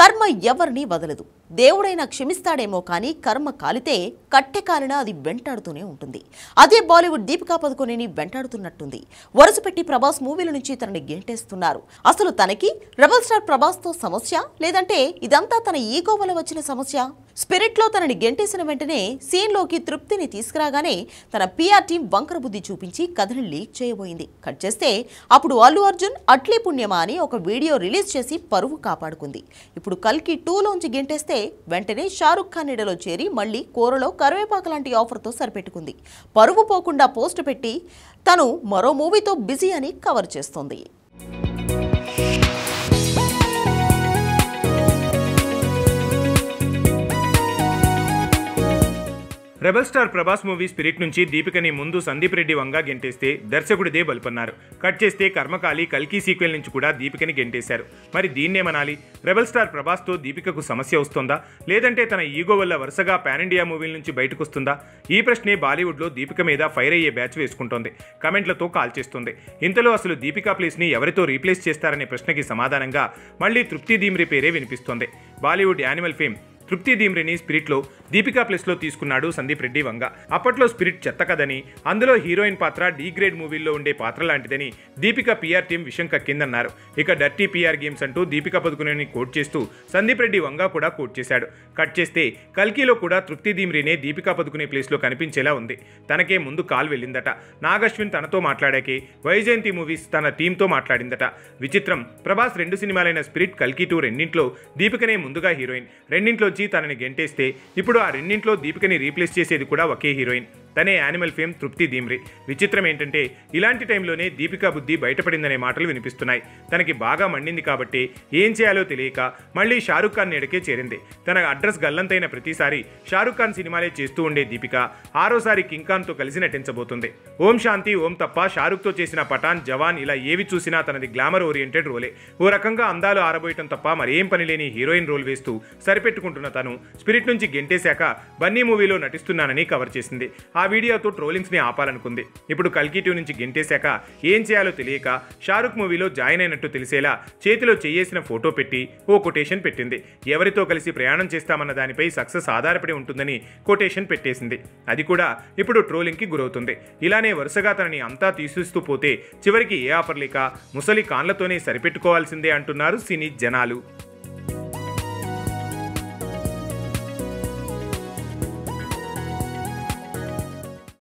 కర్మ ఎవరిని వదలదు. దేవుడైనా క్షమిస్తాడేమో కానీ కర్మ కాలితే కట్టె కాలిన అది వెంటాడుతూనే ఉంటుంది. అదే బాలీవుడ్ దీపికా పదుకొనేని వెంటాడుతున్నట్టుంది. వరుసపెట్టి ప్రభాస్ మూవీల నుంచి తనని గెంటేస్తున్నారు. అసలు తనకి రెబల్ స్టార్ ప్రభాస్ తో సమస్య, లేదంటే ఇదంతా తన ఈగో వల్ల వచ్చిన సమస్య? స్పిరిట్ లో తనని గెంటేసిన వెంటనే సీన్ లోకి తృప్తిని తీసుకురాగానే తన పిఆర్ టీం వంకర బుద్ధి చూపించి కథని లీక్ చేయబోయింది. కట్ చేస్తే అప్పుడు అల్లు అర్జున్ అట్లీ పుణ్యమా అని ఒక వీడియో రిలీజ్ చేసి పరువు కాపాడుకుంది. ఇప్పుడు కల్కి 2లోంచి గెంటేస్తే వెంటనే షారుఖ్ ఖాన్ నీడలో చేరి మళ్లీ కూరలో కరివేపాకు లాంటి ఆఫర్తో సరిపెట్టుకుంది. పరువు పోకుండా పోస్ట్ పెట్టి తను మరో మూవీతో బిజీ అని కవర్ చేస్తోంది. Rebel star Prabhas movie spirit నుంచి దీపికని ముందు సందీప్ రెడ్డి వంగా గెంటేస్తే దర్శకుడిదే బల్పన్నారు. కట్ చేస్తే కర్మకాలి కల్కి సీక్వెల్ నుంచి కూడా దీపికని గెంటేశారు. మరి దీన్నేమనాలి? రెబల్ స్టార్ ప్రభాస్తో దీపికకు సమస్య వస్తుందా, లేదంటే తన ఈగో వల్ల వరుసగా పాన్ ఇండియా మూవీల నుంచి బయటకు వస్తుందా? ఈ ప్రశ్నే బాలీవుడ్లో దీపిక మీద ఫైర్ అయ్యే బ్యాచ్ వేసుకుంటోంది, కమెంట్లతో కాల్ చేస్తుంది. ఇంతలో అసలు దీపికా ప్లేస్ని ఎవరితో రీప్లేస్ చేస్తారనే ప్రశ్నకి సమాధానంగా మళ్లీ తృప్తి దీమ్రి పేరే వినిపిస్తోంది. బాలీవుడ్ యానిమల్ ఫేమ్ తృప్తి దీమ్రిని స్పిరిట్లో దీపికా ప్లేస్లో తీసుకున్నాడు సందీప్ రెడ్డి వంగ. అప్పట్లో స్పిరిట్ చెత్త కదని, అందులో హీరోయిన్ పాత్ర డీ గ్రేడ్ మూవీల్లో ఉండే పాత్ర లాంటిదని దీపిక పిఆర్ టీం విషయం కక్కిందన్నారు. ఇక డర్టీ పిఆర్ గేమ్స్ అంటూ దీపికా పదుకొనేని కోట్ చేస్తూ సందీప్ రెడ్డి వంగ కూడా కోట్ చేశాడు. కట్ చేస్తే కల్కిలో కూడా తృప్తి దీమ్రినే దీపికా పదుకొనే ప్లేస్లో కనిపించేలా ఉంది. తనకే ముందు కాల్ వెళ్ళిందట. నాగశ్విన్ తనతో మాట్లాడాకే వైజయంతి మూవీస్ తన టీంతో మాట్లాడిందట. విచిత్రం, ప్రభాస్ 2 సినిమాలైన స్పిరిట్, కల్కి 2 రెండింట్లో దీపికనే ముందుగా హీరోయిన్. రెండింట్లో తనని గెంటేస్తే ఇప్పుడు ఆ రెండింట్లో దీపికని రీప్లేస్ చేసేది కూడా ఒకే హీరోయిన్, తనే యానిమల్ ఫేమ్ తృప్తి దీమ్రి. విచిత్రం ఏంటంటే ఇలాంటి టైంలోనే దీపికా బుద్ధి బయటపడిందనే మాటలు వినిపిస్తున్నాయి. తనకి బాగా మండింది కాబట్టి ఏం చేయాలో తెలియక మళ్ళీ షారుఖ్ ఖాన్ నీడకే చేరింది. తన అడ్రస్ గల్లంతైన ప్రతిసారి షారుఖ్ ఖాన్ సినిమాలే చేస్తూ ఉండే దీపిక ఆరోసారి కింగ్ ఖాన్తో కలిసి నటించబోతుంది. ఓం శాంతి ఓం తప్ప షారుఖ్తో చేసిన పఠాన్, జవాన్ ఇలా ఏవి చూసినా తనది గ్లామర్ ఓరియంటెడ్ రోలే. ఓ రకంగా అందాలు ఆరబోయటం తప్ప మరేం పని లేని హీరోయిన్ రోల్ వేస్తూ సరిపెట్టుకుంటున్న తను స్పిరిట్ నుంచి గెంటేశాక బన్నీ మూవీలో నటిస్తున్నానని కవర్ చేసింది. ఆ వీడియోతో ట్రోలింగ్స్ ని ఆపాలనుకుంది. ఇప్పుడు కల్కి 2 నుంచి గెంటేశాక ఏం చేయాలో తెలియక షారుఖ్ మూవీలో జాయిన్ అయినట్టు తెలిసేలా చేతిలో చేయేసిన ఫోటో పెట్టి ఓ కొటేషన్ పెట్టింది. ఎవరితో కలిసి ప్రయాణం చేస్తామన్న దానిపై సక్సెస్ ఆధారపడి ఉంటుందని కొటేషన్ పెట్టేసింది. అది కూడా ఇప్పుడు ట్రోలింగ్ కి గురవుతుంది. ఇలానే వరుసగా తనని అంతా తీసిస్తూ పోతే చివరికి ఏ ఆఫర్ లేక ముసలి కాన్లతోనే సరిపెట్టుకోవాల్సిందే అంటున్నారు సినీ జనాలు.